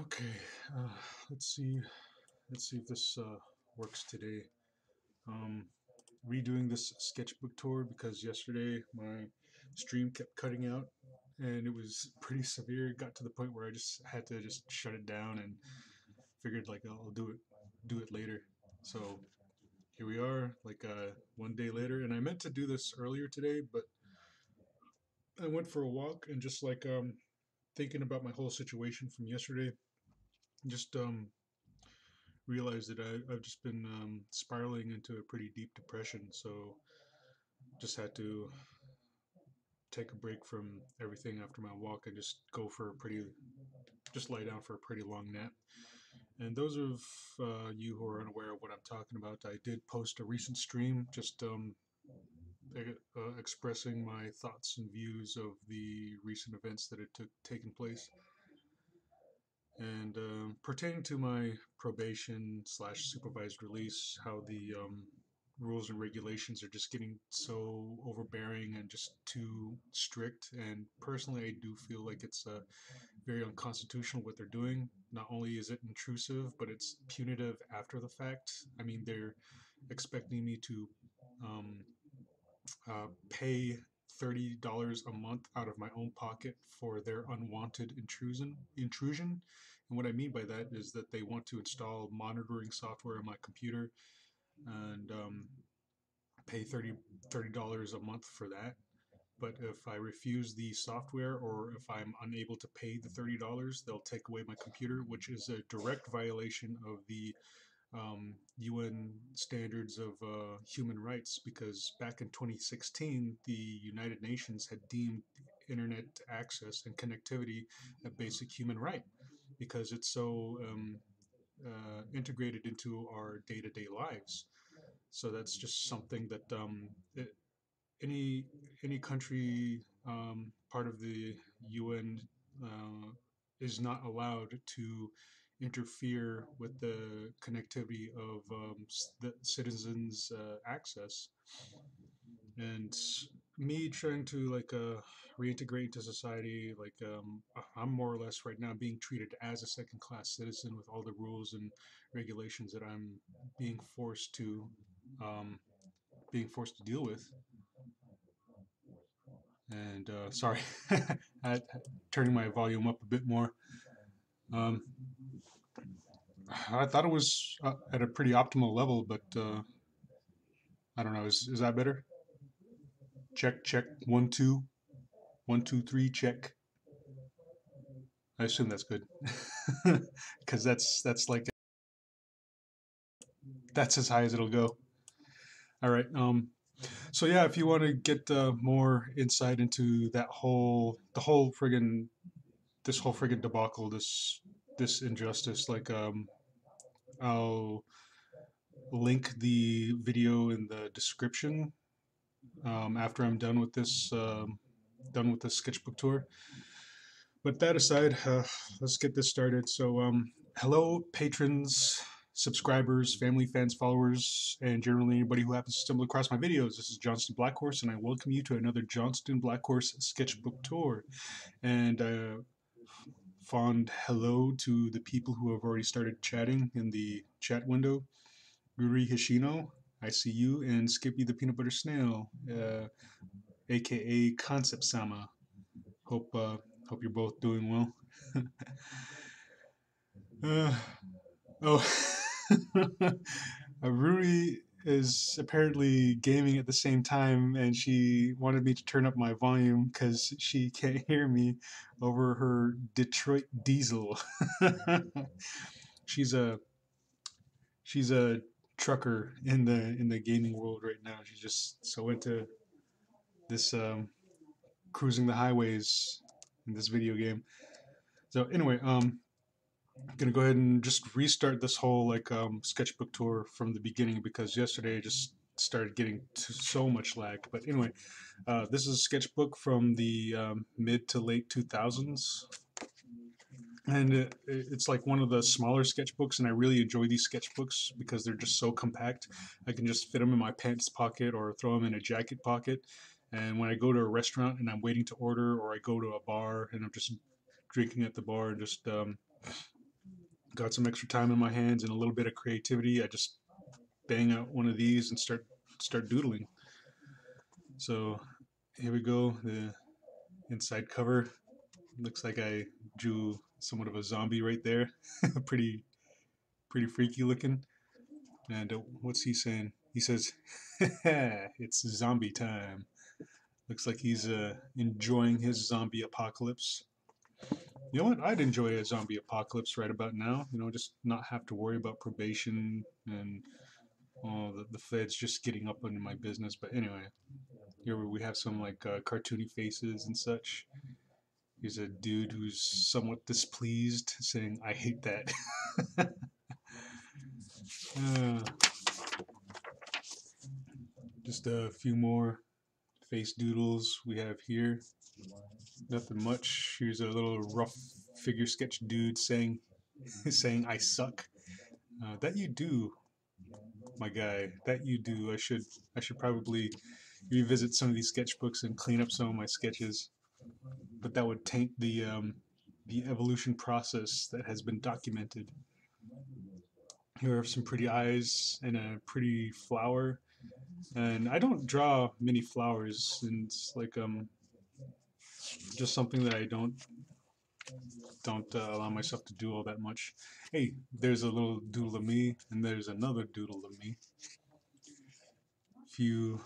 Okay, uh, let's see. Let's see if this works today. Um, Redoing this sketchbook tour because yesterday my stream kept cutting out, and it was pretty severe. It got to the point where I just had to just shut it down and figured like I'll do it later. So here we are, like one day later, and I meant to do this earlier today, but I went for a walk and just like thinking about my whole situation from yesterday, just realized that I've just been spiraling into a pretty deep depression. So just had to take a break from everything after my walk and just just lie down for a pretty long nap. And those of you who are unaware of what I'm talking about, I did post a recent stream just expressing my thoughts and views of the recent events that had taken place. And pertaining to my probation slash supervised release, how the rules and regulations are just getting so overbearing and just too strict. And personally, I do feel like it's very unconstitutional what they're doing. Not only is it intrusive, but it's punitive after the fact. I mean, they're expecting me to um, pay $30 a month out of my own pocket for their unwanted intrusion. And what I mean by that is that they want to install monitoring software on my computer and pay $30 a month for that. But if I refuse the software or if I'm unable to pay the $30, they'll take away my computer, which is a direct violation of the UN standards of human rights, because back in 2016, the United Nations had deemed internet access and connectivity a basic human right because it's so integrated into our day-to-day lives. So that's just something that any any country part of the UN uh, is not allowed to interfere with the connectivity of the citizens' access. And me trying to like reintegrate into society, like I'm more or less right now being treated as a second class citizen with all the rules and regulations that I'm being forced to um, deal with. And sorry, I, turning my volume up a bit more. Um, I thought it was at a pretty optimal level, but I don't know. Is that better? Check, check. 1 2 1 2 3. Check. I assume that's good, because that's like that's as high as it'll go. All right. So yeah, if you want to get more insight into the whole friggin' this whole friggin' debacle, this injustice, like I'll link the video in the description after I'm done with this sketchbook tour. But that aside, let's get this started. So, hello, patrons, subscribers, family, fans, followers, and generally anybody who happens to stumble across my videos. This is Johnston Blackhorse, and I welcome you to another Johnston Blackhorse Sketchbook tour. And fond hello to the people who have already started chatting in the chat window. Ruri Hishino, I see you, and Skippy the Peanut Butter Snail, aka Concept Sama. Hope hope you're both doing well. uh, oh, Ruri is apparently gaming at the same time, and she wanted me to turn up my volume because she can't hear me over her Detroit diesel. she's a she's a trucker in the gaming world right now. She's just so into this cruising the highways in this video game. So anyway, I'm gonna go ahead and just restart this whole like sketchbook tour from the beginning because yesterday I just started getting so much lag. But anyway, this is a sketchbook from the mid to late 2000s. And it's like one of the smaller sketchbooks, and I really enjoy these sketchbooks because they're just so compact. I can just fit them in my pants pocket or throw them in a jacket pocket. And when I go to a restaurant and I'm waiting to order, or I go to a bar and I'm just drinking at the bar and just got some extra time in my hands and a little bit of creativity, I just bang out one of these and start doodling. So here we go. The inside cover looks like I drew somewhat of a zombie right there. Pretty freaky looking. And what's he saying? He says, "It's zombie time." Looks like he's enjoying his zombie apocalypse. You know what? I'd enjoy a zombie apocalypse right about now. You know, just not have to worry about probation and the feds just getting up into my business. But anyway, here we have some like cartoony faces and such. Here's a dude who's somewhat displeased, saying, "I hate that." uh, just a few more face doodles we have here. Nothing much. Here's a little rough figure sketch dude saying, saying, "I suck." That you do, my guy. That you do. I should probably revisit some of these sketchbooks and clean up some of my sketches. But that would taint the evolution process that has been documented. Here are some pretty eyes and a pretty flower. And I don't draw many flowers, and it's like just something that I don't allow myself to do all that much. Hey, there's a little doodle of me, and there's another doodle of me. Few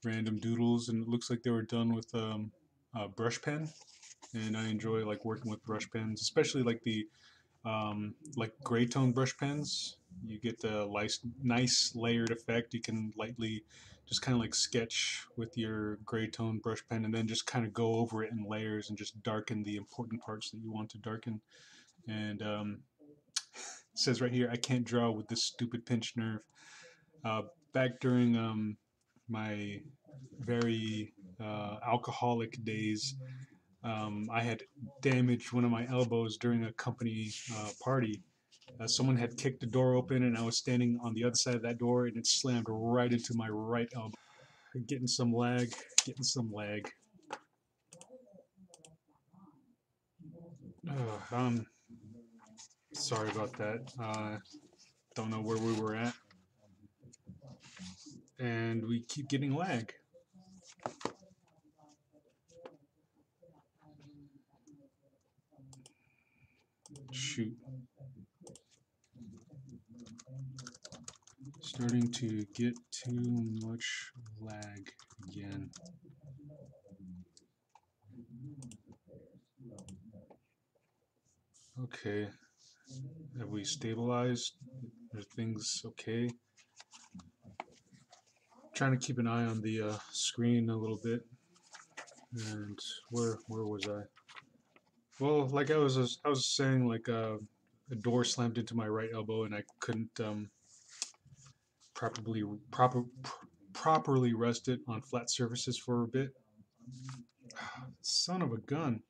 random doodles, and it looks like they were done with a brush pen. And I enjoy like working with brush pens, especially like gray tone brush pens. You get the nice layered effect. You can lightly just kind of like sketch with your gray tone brush pen and then just kind of go over it in layers and just darken the important parts that you want to darken. And it says right here, "I can't draw with this stupid pinched nerve." Uh, Back during my very alcoholic days, I had damaged one of my elbows during a company party. Someone had kicked the door open, and I was standing on the other side of that door, and it slammed right into my right elbow. Getting some lag, getting some lag. Sorry about that. Don't know where we were at, and we keep getting lag. Shoot. Starting to get too much lag again. Okay. Have we stabilized? Are things okay? Trying to keep an eye on the screen a little bit. And where was I? Well, like I was saying, like a door slammed into my right elbow, and I couldn't properly proper properly rest it on flat surfaces for a bit. Son of a gun!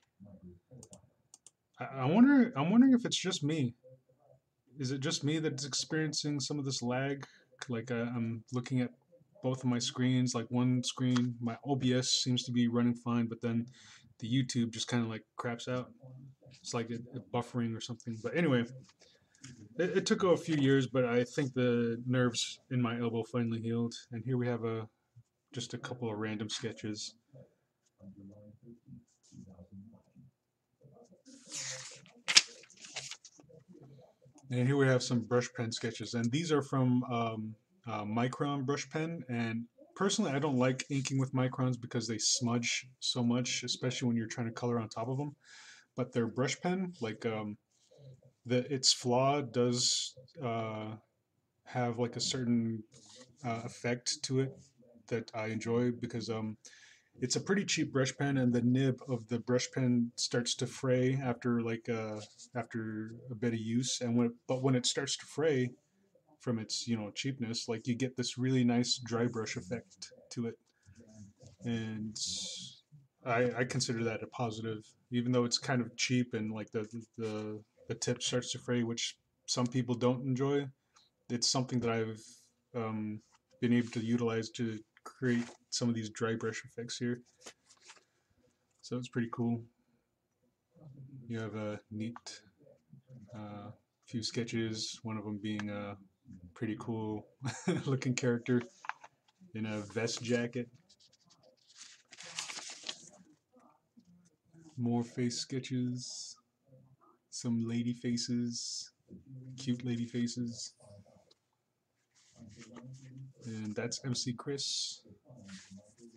I'm wondering if it's just me. Is it just me that's experiencing some of this lag? Like I'm looking at both of my screens. Like one screen, my OBS seems to be running fine, but then the YouTube just kind of like craps out. It's like it buffering or something. But anyway, it took a few years, but I think the nerves in my elbow finally healed. And here we have just a couple of random sketches. And here we have some brush pen sketches, and these are from Micron brush pen. And personally, I don't like inking with Microns because they smudge so much, especially when you're trying to color on top of them. But their brush pen, like its flaw does have like a certain effect to it that I enjoy because it's a pretty cheap brush pen, and the nib of the brush pen starts to fray after after a bit of use. And but when it starts to fray from its cheapness, like you get this really nice dry brush effect to it, and I consider that a positive, even though it's kind of cheap and like the tip starts to fray, which some people don't enjoy. It's something that I've um, been able to utilize to create some of these dry brush effects here. So it's pretty cool. You have a neat few sketches, one of them being a pretty cool looking character in a vest jacket. More face sketches, some lady faces, cute lady faces. And that's MC Chris.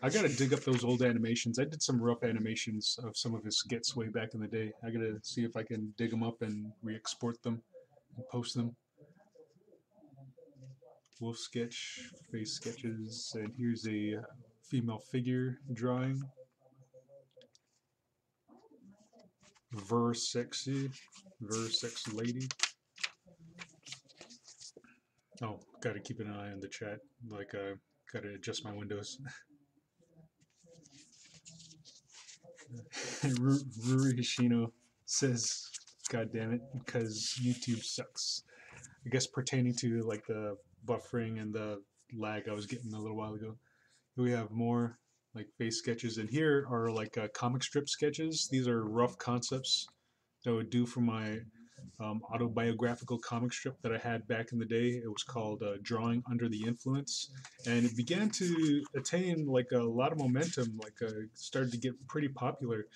I gotta dig up those old animations. I did some rough animations of some of his skits way back in the day. I gotta see if I can dig them up and re-export them and post them. Wolf sketch, face sketches, and here's a female figure drawing. Ver sexy lady. Oh, gotta keep an eye on the chat. Like, gotta adjust my windows. Ruri Hishino says, "God damn it, because YouTube sucks." I guess pertaining to like the buffering and the lag I was getting a little while ago. We have more like face sketches, and here are like comic strip sketches. These are rough concepts that I would do for my autobiographical comic strip that I had back in the day. It was called Drawing Under the Influence, and it began to attain like a lot of momentum. Like started to get pretty popular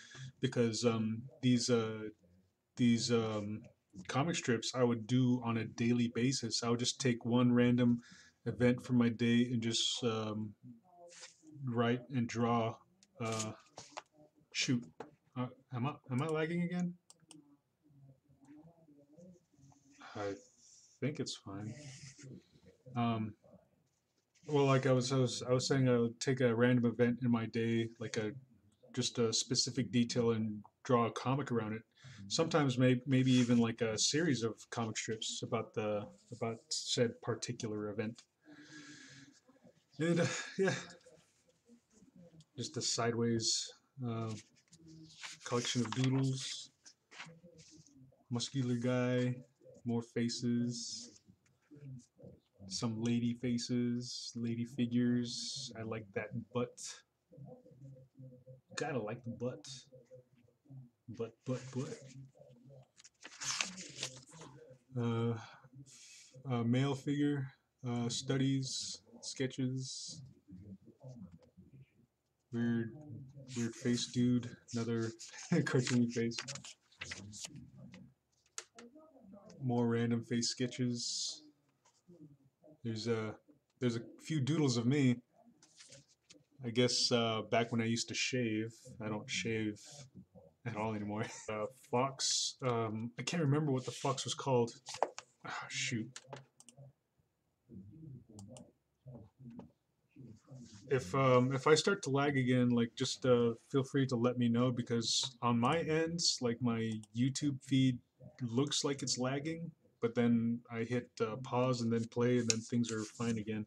because these comic strips I would do on a daily basis. I would just take one random event from my day and just write and draw. Uh, shoot, am I lagging again? I think it's fine. Um, well, like I was saying, I would take a random event in my day, like a just a specific detail, and draw a comic around it. Sometimes maybe even like a series of comic strips about said particular event. And yeah, just a sideways uh, collection of doodles. Muscular guy, more faces, some lady faces, lady figures. I like that butt. Gotta like the butt. Butt. Uh, male figure, studies, sketches. Weird, weird face dude. Another cartoony face. More random face sketches. There's a few doodles of me. I guess back when I used to shave. I don't shave at all anymore. Fox. I can't remember what the fox was called. Oh, shoot. If I start to lag again, like just feel free to let me know, because on my ends, like my YouTube feed looks like it's lagging, but then I hit pause and then play, and then things are fine again.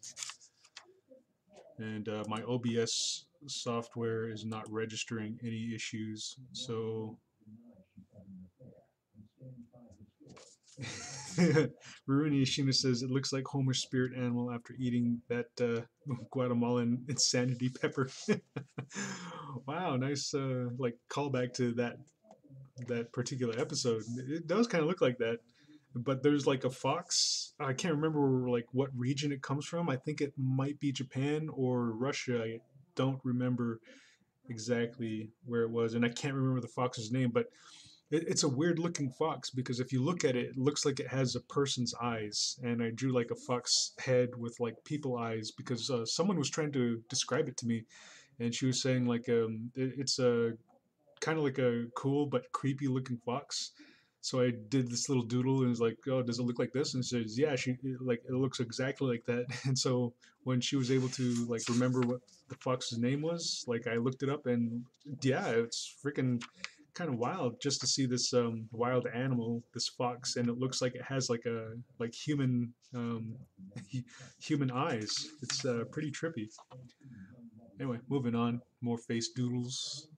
And my OBS software is not registering any issues, so Ruini Ishina says it looks like Homer's spirit animal after eating that Guatemalan insanity pepper. Wow, nice like callback to that particular episode. It does kind of look like that, but there's like a fox. I can't remember like what region it comes from. I think it might be Japan or Russia. I don't remember exactly where it was, and I can't remember the fox's name, but it's a weird looking fox because if you look at it, it looks like it has a person's eyes. And I drew like a fox head with like people eyes because someone was trying to describe it to me, and she was saying like it's a kind of like a cool but creepy looking fox. So I did this little doodle and was like, "Oh, does it look like this?" And she says, "Yeah, like it looks exactly like that." And so when she was able to like remember what the fox's name was, like I looked it up, and yeah, it's freaking kind of wild just to see this wild animal, this fox, and it looks like it has like a like human human eyes. It's pretty trippy. Anyway, moving on. More face doodles.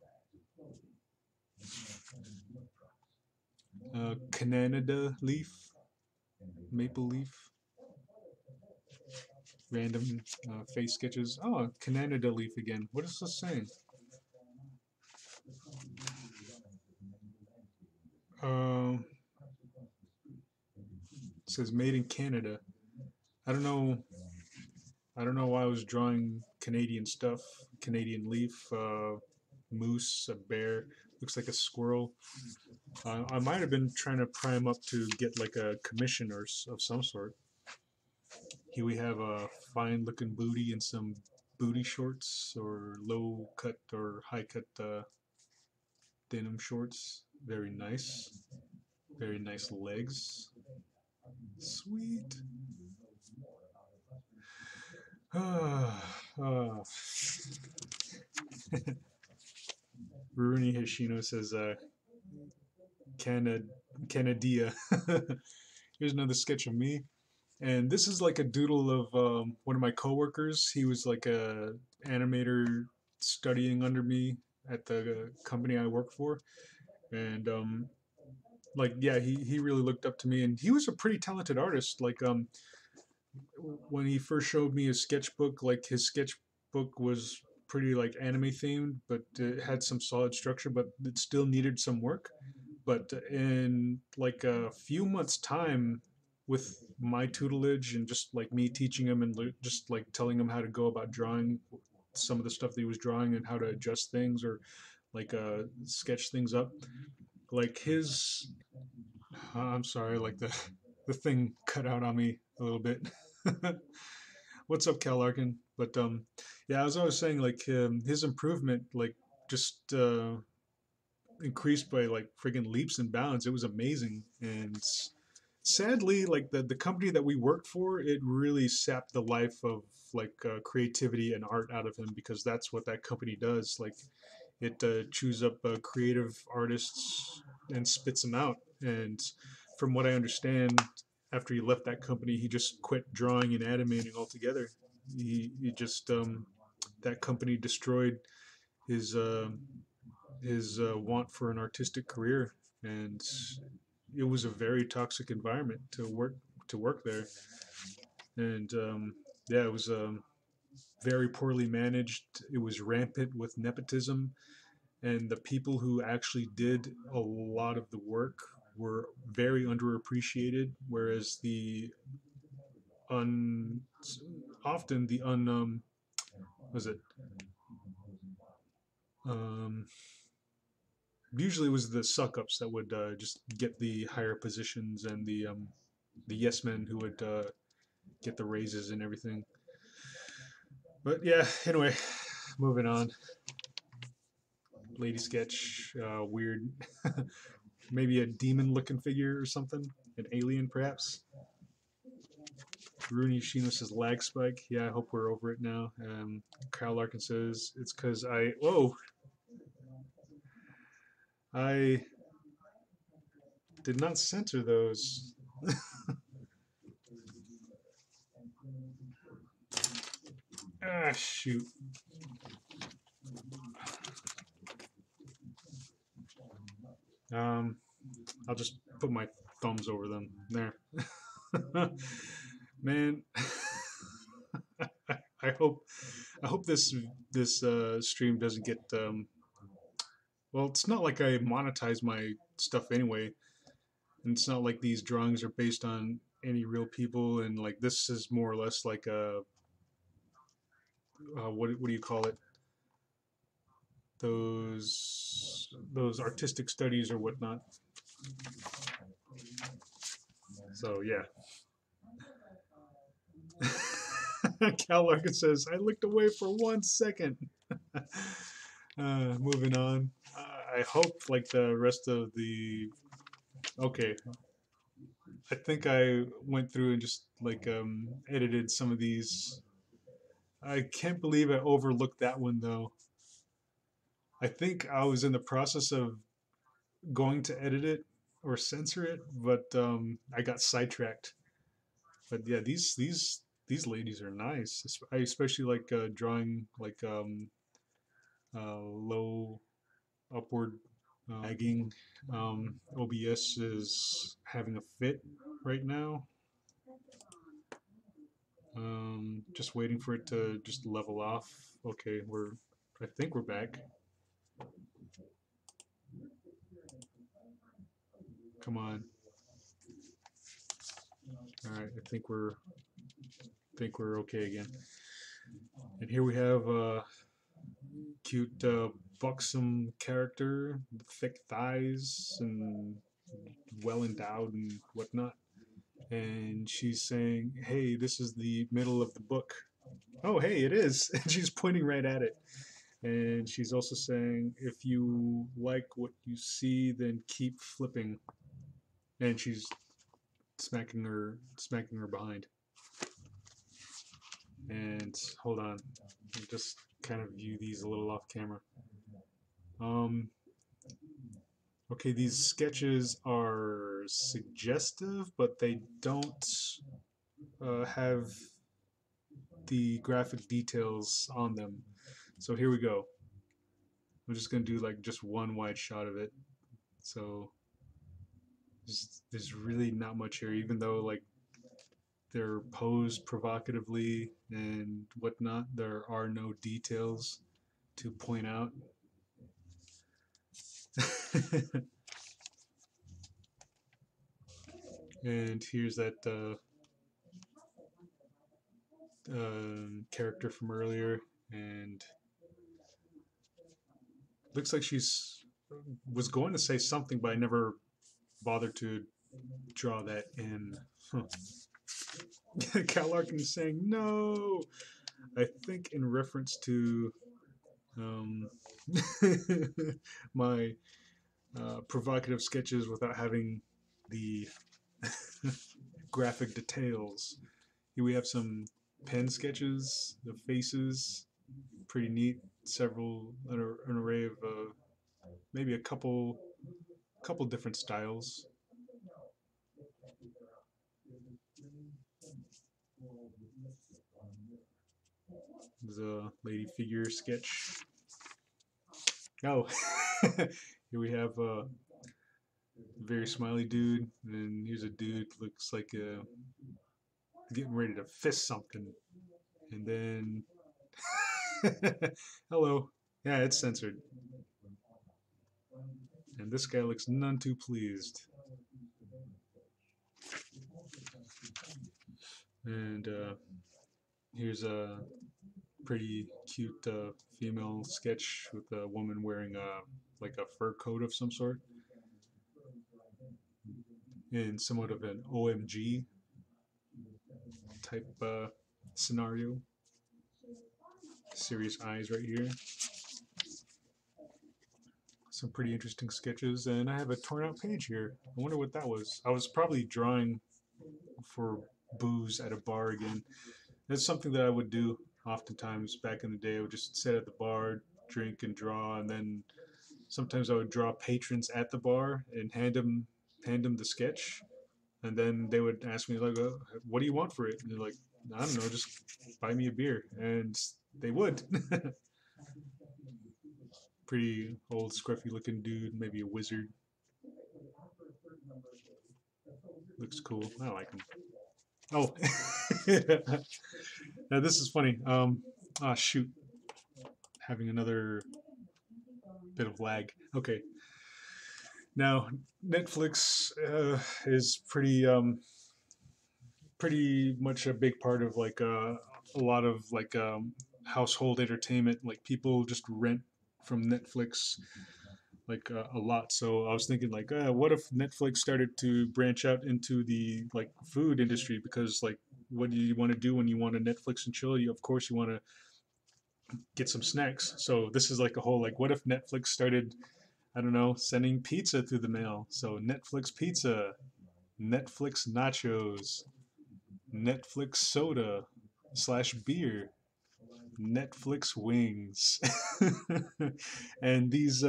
Canada leaf, maple leaf, random face sketches. Oh, Canada leaf again. What is this saying? Um, It says made in Canada. I don't know. I don't know why I was drawing Canadian stuff. Canadian leaf, moose, a bear. Looks like a squirrel. I might have been trying to pry him up to get like a commission or of some sort. Here we have a fine looking booty and some booty shorts or low cut or high cut denim shorts. Very nice. Very nice legs. Sweet. Runi Hishino says, Canadia. Here's another sketch of me. And this is like a doodle of one of my coworkers. He was like a animator studying under me at the company I work for. And like, yeah, he really looked up to me. And he was a pretty talented artist. Like, when he first showed me his sketchbook, like his sketchbook was pretty like anime themed, but it had some solid structure, but it still needed some work. But in like a few months' time, with my tutelage and just like me teaching him and just like telling him how to go about drawing some of the stuff that he was drawing and how to adjust things or like sketch things up, like his I'm sorry, like the thing cut out on me a little bit. What's up, Cal Larkin? But yeah, as I was saying, like his improvement, like just increased by like friggin' leaps and bounds. It was amazing, and sadly, like the company that we worked for, it really sapped the life of like creativity and art out of him because that's what that company does. Like it chews up creative artists and spits them out. And from what I understand, after he left that company, he just quit drawing and animating altogether. He just that company destroyed his want for an artistic career, and it was a very toxic environment to work there. And yeah, it was very poorly managed. It was rampant with nepotism, and the people who actually did a lot of the work were very underappreciated, whereas the un often the un was it um, usually it was the suck ups that would just get the higher positions and the yes men who would get the raises and everything. But yeah, anyway, moving on. Lady sketch, weird. Maybe a demon looking figure or something, an alien perhaps. Rooney Shino says lag spike. Yeah, I hope we're over it now. Kyle Larkin says it's because I did not censor those. Ah, shoot. Um, I'll just put my thumbs over them. There. Man, I hope this stream doesn't get well, it's not like I monetize my stuff anyway, and it's not like these drawings are based on any real people, and like this is more or less like a what do you call it? Those artistic studies or whatnot. So yeah. Cal Larkin says, I looked away for 1 second. Moving on. I hope like the rest of the okay. I think I went through and just like edited some of these. I can't believe I overlooked that one though. I think I was in the process of going to edit it or censor it, but I got sidetracked. But yeah, these ladies are nice. I especially like drawing like low upward lagging. OBS is having a fit right now. Just waiting for it to just level off. Okay, I think we're back. Come on. All right, I think we're okay again. And here we have a cute, buxom character, thick thighs and well endowed and whatnot. And she's saying, "Hey, this is the middle of the book." Oh, hey, it is. And she's pointing right at it. And she's also saying, "If you like what you see, then keep flipping." And she's smacking her behind. And hold on, I'll just kind of view these a little off camera. Um, okay, these sketches are suggestive, but they don't have the graphic details on them. So here we go. I'm just gonna do like just one wide shot of it. So there's really not much here, even though like they're posed provocatively and whatnot. There are no details to point out. And here's that character from earlier, and looks like she's was going to say something, but I never bothered to draw that in. Huh. Cal Larkin is saying no. I think in reference to my provocative sketches without having the graphic details. Here we have some pen sketches of faces, pretty neat. Several an array of maybe a couple different styles. There's a lady figure sketch. Oh, here we have a very smiley dude, and here's a dude looks like getting ready to fist something, and then hello, yeah, it's censored, and this guy looks none too pleased. And here's a pretty cute female sketch with a woman wearing like a fur coat of some sort in somewhat of an OMG type scenario. Serious eyes right here. Some pretty interesting sketches, and I have a torn out page here. I wonder what that was. I was probably drawing for booze at a bar again. That's something that I would do oftentimes back in the day. I would just sit at the bar, drink and draw, and then sometimes I would draw patrons at the bar and hand them the sketch, and then they would ask me like, "What do you want for it?" And they're like, "I don't know, just buy me a beer," and they would. Pretty old, scruffy looking dude, maybe a wizard. Looks cool. I like him. Oh, now this is funny. Shoot, having another bit of lag. Okay. Now Netflix is pretty much a big part of like a lot of like household entertainment. Like people just rent from Netflix like a lot. So I was thinking like, what if Netflix started to branch out into the like food industry? Because like, what do you want to do when you want to Netflix and chill? You of course you want to get some snacks. So this is like a whole like, what if Netflix started, I don't know, sending pizza through the mail? So Netflix pizza, Netflix nachos, Netflix soda slash beer, Netflix wings. And these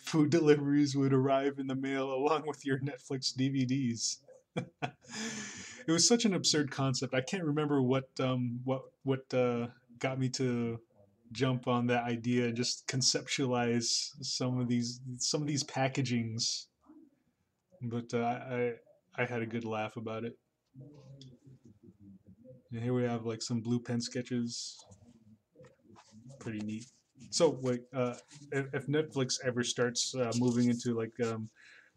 food deliveries would arrive in the mail along with your Netflix DVDs. It was such an absurd concept. I can't remember what got me to jump on that idea and just conceptualize some of these packagings. But I had a good laugh about it. And here we have like some blue pen sketches. Pretty neat. So wait, if Netflix ever starts moving into like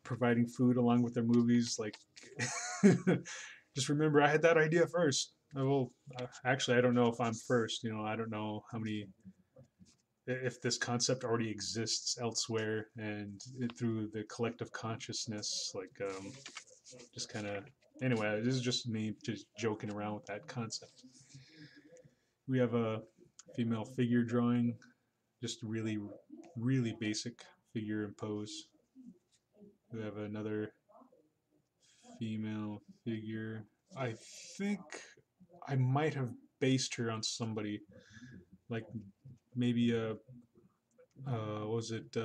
providing food along with their movies, like Just remember, I had that idea first. Well, actually, I don't know if I'm first. I don't know how many, if this concept already exists elsewhere, and through the collective consciousness, like just kind of. Anyway, this is just me just joking around with that concept. We have a female figure drawing, just really, really basic figure and pose. We have another female figure. I think I might have based her on somebody, like maybe was it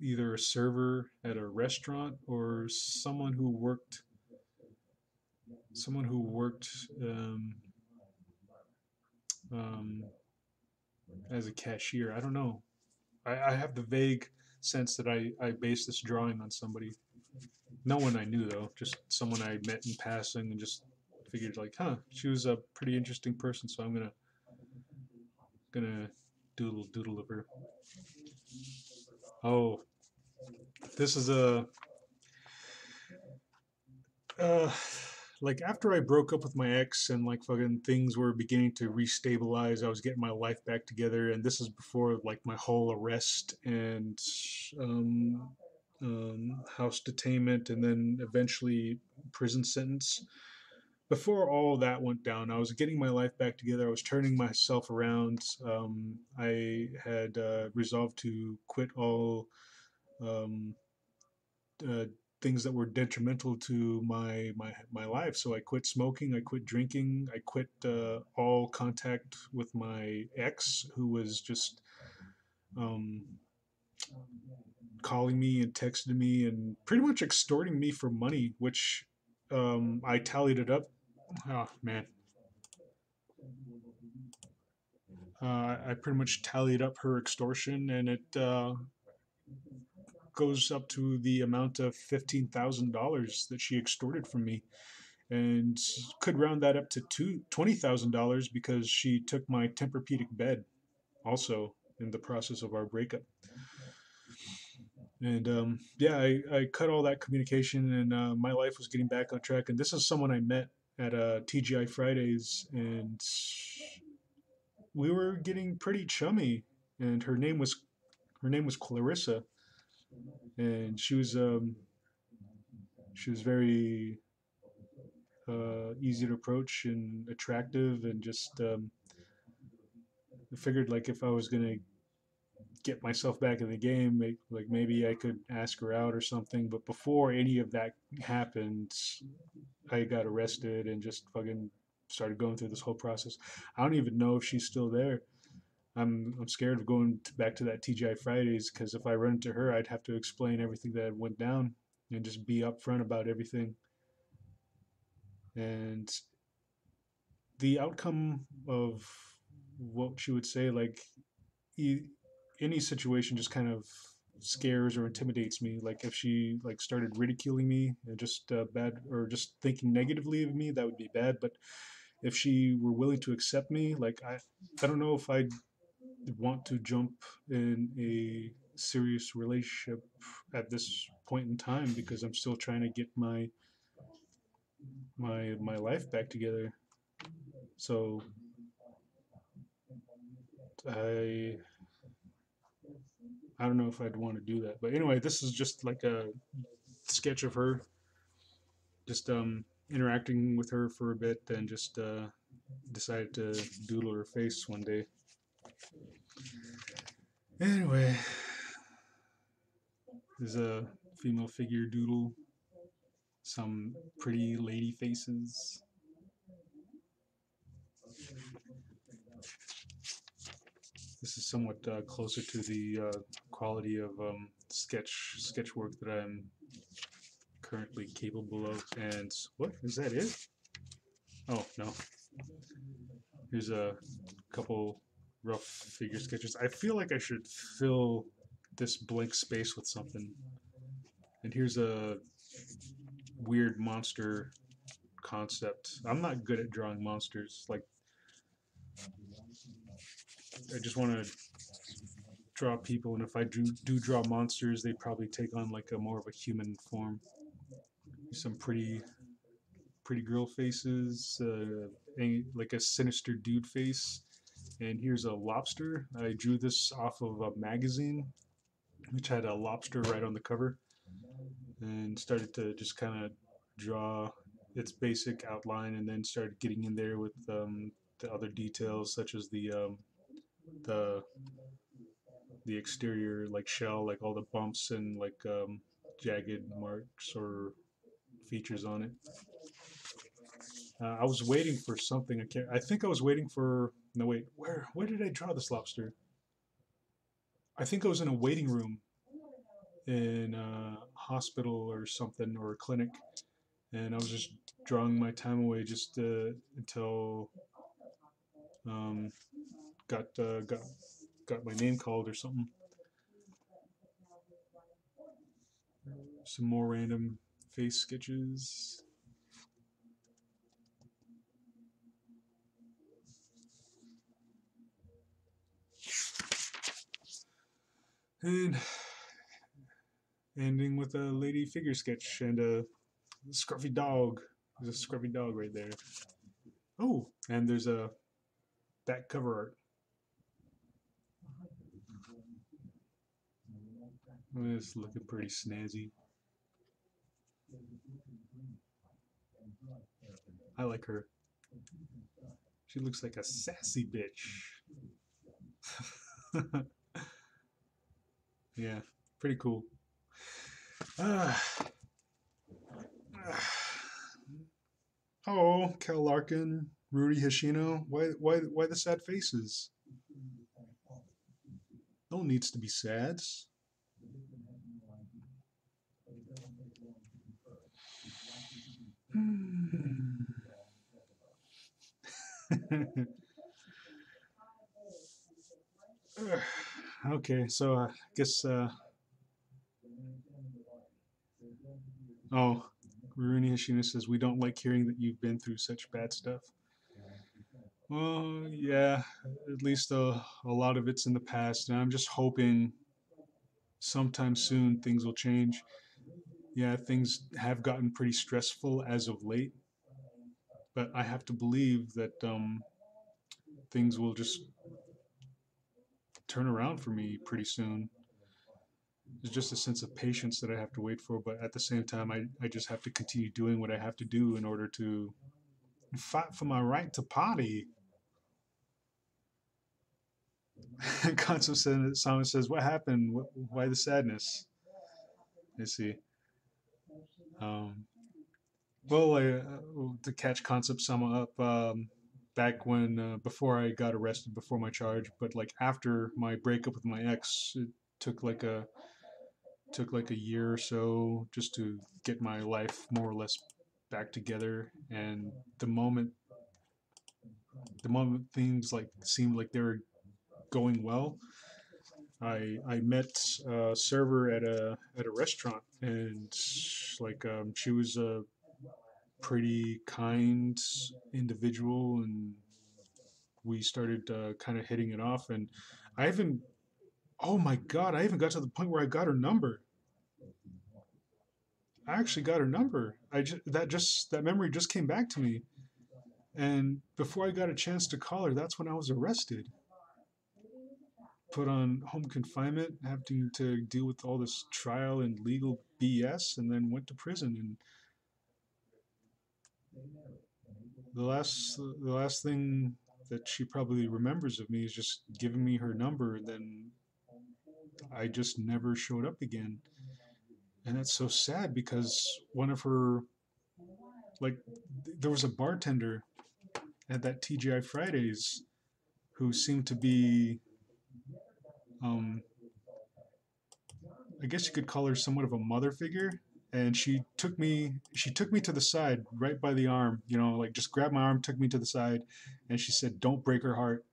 either a server at a restaurant or someone who worked um, as a cashier. I don't know. I have the vague sense that I based this drawing on somebody. No one I knew though, just someone I met in passing and just figured like, huh, she was a pretty interesting person, so I'm gonna doodle of her. Oh, this is a uh like after I broke up with my ex and like fucking things were beginning to restabilize, I was getting my life back together, and this is before like my whole arrest and um, house detainment, and then eventually prison sentence. Before all that went down, I was getting my life back together. I was turning myself around. I had resolved to quit all um, uh, things that were detrimental to my life. So I quit smoking, I quit drinking, I quit all contact with my ex, who was just um, calling me and texting me and pretty much extorting me for money, which I tallied it up. Oh man, I pretty much tallied up her extortion, and it goes up to the amount of $15,000 that she extorted from me, and could round that up to $20,000 because she took my Tempur-Pedic bed also in the process of our breakup. And yeah, I cut all that communication, and my life was getting back on track. And this is someone I met at TGI Fridays, and we were getting pretty chummy. And her name was Clarissa, and she was very easy to approach and attractive, and just I figured like if I was gonna get myself back in the game, like maybe I could ask her out or something. But before any of that happened, I got arrested and just fucking started going through this whole process. I don't even know if she's still there. I'm scared of going back to that TGI Fridays, because if I run into her, I'd have to explain everything that went down and just be upfront about everything. And the outcome of what she would say, like any situation, just kind of scares or intimidates me. Like if she like started ridiculing me and just bad, or just thinking negatively of me, that would be bad. But if she were willing to accept me, like I don't know if I'd want to jump in a serious relationship at this point in time, because I'm still trying to get my life back together. So I I don't know if I'd want to do that. But anyway, this is just like a sketch of her, just interacting with her for a bit, then just decided to doodle her face one day. Anyway, there's a female figure doodle, some pretty lady faces. This is somewhat closer to the quality of sketch work that I'm currently capable of. And what is that? It? Oh no. Here's a couple rough figure sketches. I feel like I should fill this blank space with something. And here's a weird monster concept. I'm not good at drawing monsters. Like, I just want to draw people, and if I do draw monsters, they probably take on like a more of a human form. some pretty girl faces, like a sinister dude face. And here's a lobster. I drew this off of a magazine, which had a lobster right on the cover, and started to just kind of draw its basic outline, and then started getting in there with the other details, such as the the exterior like shell, like all the bumps and like jagged marks or features on it. I was waiting for something. I can't. I think I was waiting for. No, wait. Where did I draw this lobster? I think I was in a waiting room in a hospital or something, or a clinic, and I was just drawing my time away just until um, got got my name called or something. Some more random face sketches. And ending with a lady figure sketch and a scruffy dog. There's a scruffy dog right there. Oh, and there's a back cover art. It's looking pretty snazzy. I like her. She looks like a sassy bitch. Yeah, pretty cool. Ah, oh, Cal Larkin, Rudy Hashino. Why the sad faces? No one needs to be sad. Okay, so I guess. Oh, Rudy Hashino says we don't like hearing that you've been through such bad stuff. Well, yeah, at least a lot of it's in the past, and I'm just hoping sometime soon things will change. Yeah, things have gotten pretty stressful as of late, but I have to believe that things will just turn around for me pretty soon. There's just a sense of patience that I have to wait for, but at the same time, I just have to continue doing what I have to do in order to fight for my right to party. Concept Simon says, "What happened? Why the sadness?" I see. Um, well, to catch Concept Sama up, back when before I got arrested, before my charge, but like after my breakup with my ex, it took like a took like a year or so just to get my life more or less back together. And the moment things like seemed like they were going well, I met a server at a restaurant, and like she was a pretty kind individual, and we started kind of hitting it off. And I even oh my god, I even got to the point where I got her number. I actually got her number. That memory just came back to me. And before I got a chance to call her, that's when I was arrested, put on home confinement, having to deal with all this trial and legal BS, and then went to prison. And the last thing that she probably remembers of me is just giving me her number. Then I just never showed up again, and that's so sad because one of her like there was a bartender at that TGI Fridays who seemed to be um, I guess you could call her somewhat of a mother figure. And she took me to the side right by the arm, like just grabbed my arm, took me to the side, and she said, "Don't break her heart."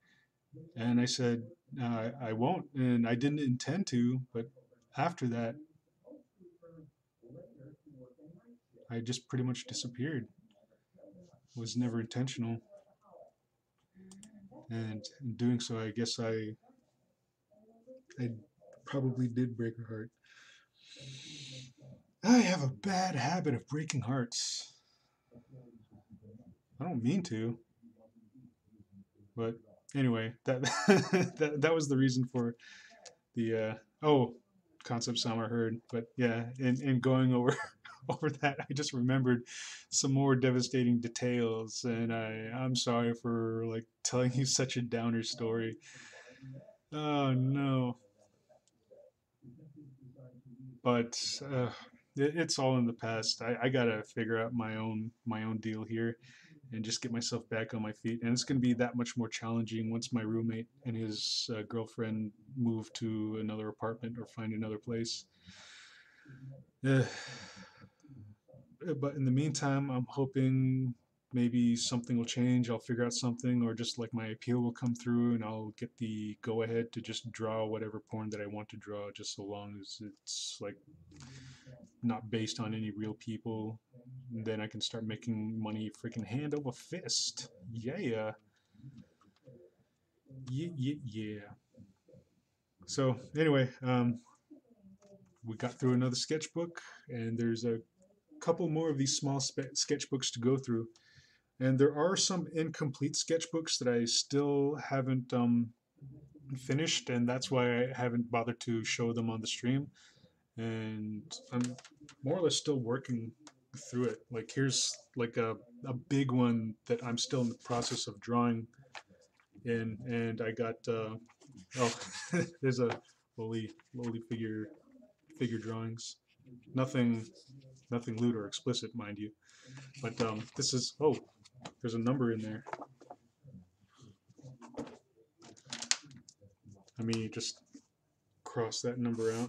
And I said, I won't. And I didn't intend to, but after that, I just pretty much disappeared. It was never intentional. And in doing so, I guess I probably did break her heart. I have a bad habit of breaking hearts. I don't mean to, but anyway, that that was the reason for the oh concept sum I heard. But yeah, in going over over that, I just remembered some more devastating details, and I'm sorry for like telling you such a downer story. Oh no, but it's all in the past. I gotta figure out my own deal here and just get myself back on my feet. And it's going to be that much more challenging once my roommate and his girlfriend move to another apartment or find another place. Uh, but in the meantime, I'm hoping maybe something will change. I'll figure out something, or just like my appeal will come through, and I'll get the go ahead to just draw whatever porn that I want to draw, just so long as it's like not based on any real people. And then I can start making money freaking hand over fist. Yeah, yeah, yeah. So anyway, we got through another sketchbook, and there's a couple more of these small sketchbooks to go through. And there are some incomplete sketchbooks that I still haven't finished, and that's why I haven't bothered to show them on the stream. And I'm more or less still working through it. Like here's like a big one that I'm still in the process of drawing in, and I got oh there's a lowly figure drawings. Nothing nothing lewd or explicit, mind you. But this is oh there's a number in there. Let me just cross that number out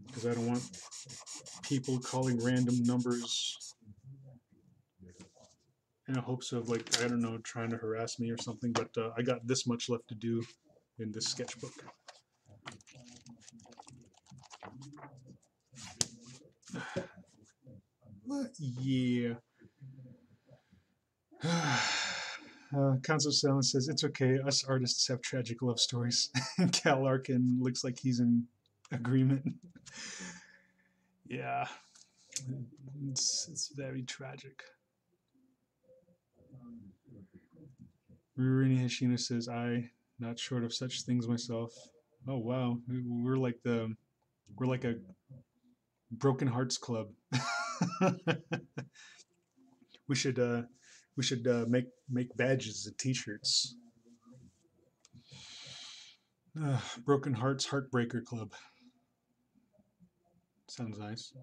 because I don't want people calling random numbers in hopes of like I don't know trying to harass me or something. But I got this much left to do in this sketchbook. Yeah. Council Silence says it's okay. Us artists have tragic love stories. Cal Larkin looks like he's in agreement. Yeah, it's very tragic. Rurini Hashino says I not short of such things myself. Oh wow, we're like we're like a broken hearts club. we should uh we should make badges and t-shirts. Broken Hearts Heartbreaker Club. Sounds nice.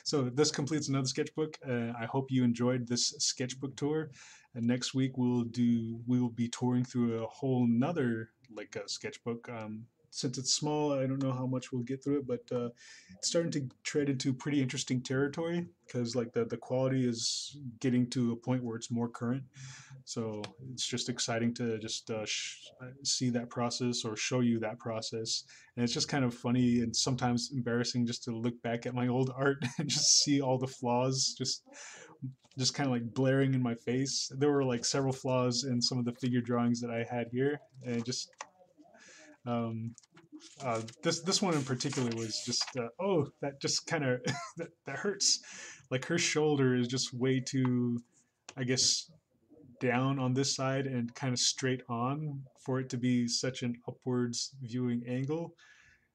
So this completes another sketchbook. I hope you enjoyed this sketchbook tour. And next week we will be touring through a whole nother like sketchbook. Since it's small, I don't know how much we'll get through it, but it's starting to tread into pretty interesting territory because like the quality is getting to a point where it's more current. So it's just exciting to just see that process or show you that process. And it's just kind of funny and sometimes embarrassing just to look back at my old art and just see all the flaws just kind of like blaring in my face. There were like several flaws in some of the figure drawings that I had here, and just um, this one in particular was just oh that just kind of that hurts. Like her shoulder is just way too, I guess, down on this side and kind of straight on for it to be such an upwards viewing angle.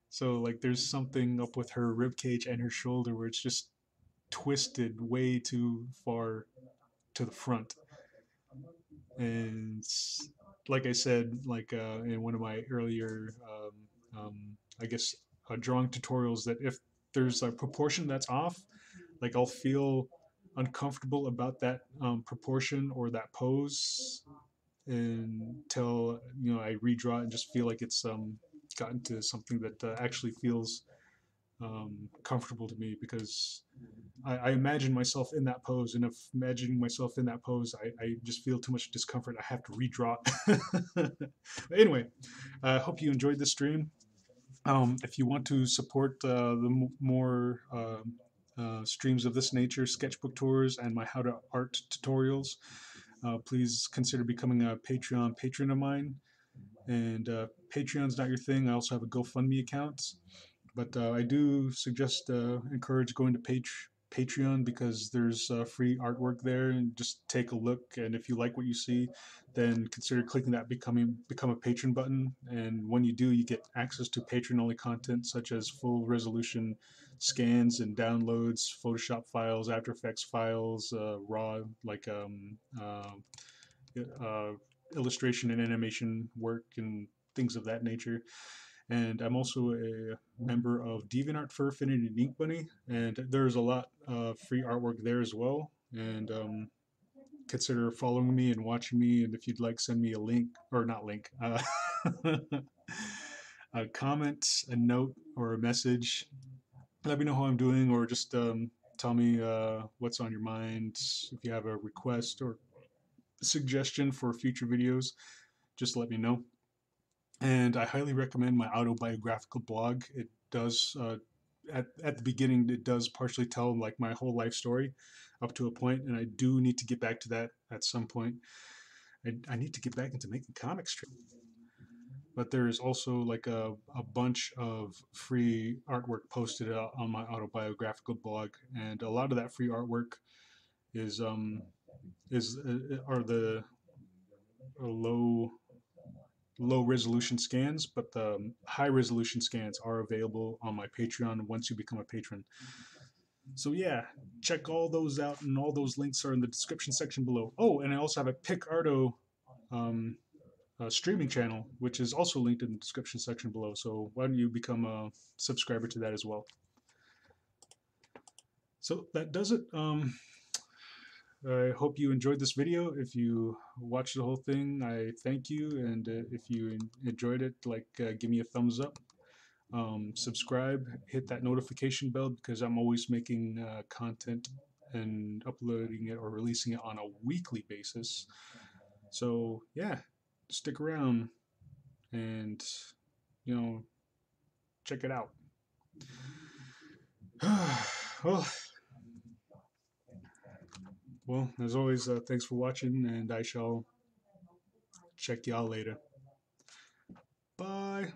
So like there's something up with her rib cage and her shoulder where it's just twisted way too far to the front. And like I said, like in one of my earlier, I guess, drawing tutorials, that if there's a proportion that's off, like I'll feel uncomfortable about that proportion or that pose until I redraw it and just feel like it's gotten to something that actually feels comfortable to me because I imagine myself in that pose, and if imagining myself in that pose, I just feel too much discomfort. I have to redraw it. But anyway, I hope you enjoyed this stream. If you want to support the more streams of this nature, sketchbook tours, and my how to art tutorials, please consider becoming a Patreon patron of mine. And Patreon's not your thing, I also have a GoFundMe account. But I do suggest, encourage going to Patreon because there's free artwork there, and just take a look. And if you like what you see, then consider clicking that become a patron button. And when you do, you get access to patron only content such as full resolution scans and downloads, Photoshop files, After Effects files, raw like uh, illustration and animation work and things of that nature. And I'm also a member of DeviantArt Fur Affinity and Ink Bunny, and there's a lot of free artwork there as well. And consider following me and watching me. And if you'd like, send me a link, or not link, a comment, a note, or a message. Let me know how I'm doing, or just tell me what's on your mind. If you have a request or suggestion for future videos, just let me know. And I highly recommend my autobiographical blog. It does, at the beginning, it does partially tell like my whole life story up to a point, and I do need to get back to that at some point. I need to get back into making comic strips. But there is also like a bunch of free artwork posted on my autobiographical blog, and a lot of that free artwork is are the low resolution scans, but the high resolution scans are available on my Patreon once you become a patron. So yeah, check all those out, and all those links are in the description section below. Oh, and I also have a PicArto um, streaming channel, which is also linked in the description section below. So why don't you become a subscriber to that as well? So that does it. I hope you enjoyed this video. If you watched the whole thing, I thank you. And if you enjoyed it, like, give me a thumbs up. Subscribe, hit that notification bell, because I'm always making content and uploading it or releasing it on a weekly basis. So yeah, stick around and, you know, check it out. well, well, as always, thanks for watching, and I shall check y'all later. Bye.